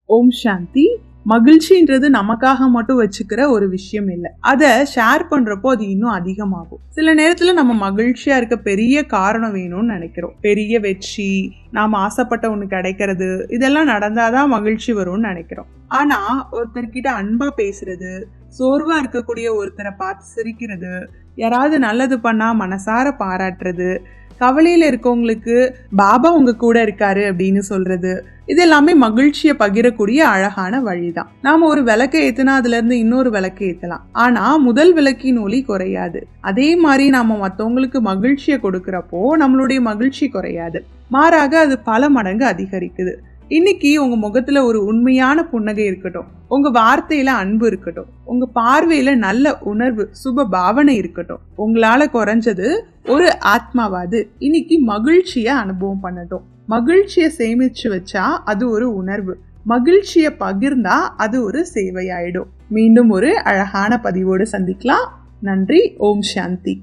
ஓம் சாந்தி. மகிழ்ச்சின்றது நமக்காக மட்டும் வச்சுக்கிற ஒரு விஷயம் இல்லை. அதை ஷேர் பண்றப்போ அது இன்னும் அதிகமாகும். சில நேரத்துல நம்ம மகிழ்ச்சியா இருக்க பெரிய காரணம் வேணும்னு நினைக்கிறோம். பெரிய வெற்றி, நாம ஆசைப்பட்ட ஒண்ணு கிடைக்கிறது, இதெல்லாம் நடந்தாதான் மகிழ்ச்சி வரும்னு நினைக்கிறோம். ஆனா ஒருத்தர்கிட்ட அன்பா பேசுறது, சோர்வா இருக்கக்கூடிய ஒருத்தரை பார்த்து சிரிக்கிறது, யாராவது நல்லது பண்ணா மனசார பாராட்டுறது, கவலையில இருக்கவங்களுக்கு பாபா உங்க கூட இருக்காரு அப்படின்னு சொல்றது, இது எல்லாமே மகிழ்ச்சியை பகிரக்கூடிய அழகான வழிதான். நாம ஒரு விளக்கை ஏத்துனா அதுல இருந்து இன்னொரு விளக்கை ஏத்தலாம். ஆனா முதல் விளக்கின் ஒளி குறையாது. அதே மாதிரி நாம மத்தவங்களுக்கு மகிழ்ச்சியை கொடுக்கறப்போ நம்மளுடைய மகிழ்ச்சி குறையாது, மாறாக அது பல மடங்கு அதிகரிக்குது. இன்னைக்கு உங்க முகத்துல ஒரு உண்மையான புன்னகை இருக்கட்டும், உங்க வார்த்தையில அன்பு இருக்கட்டும், உங்க பார்வையில நல்ல உணர்வு, சுப பாவனை இருக்கட்டும். உங்களால குறைஞ்சது ஒரு ஆத்மாவாது இன்னைக்கு மகிழ்ச்சிய அனுபவம் பண்ணட்டும். மகிழ்ச்சியை சேமிச்சு வச்சா அது ஒரு உணர்வு, மகிழ்ச்சியை பகிர்ந்தா அது ஒரு சேவையாயிடும். மீண்டும் ஒரு அழகான பதிவோடு சந்திக்கலாம். நன்றி. ஓம் சாந்தி.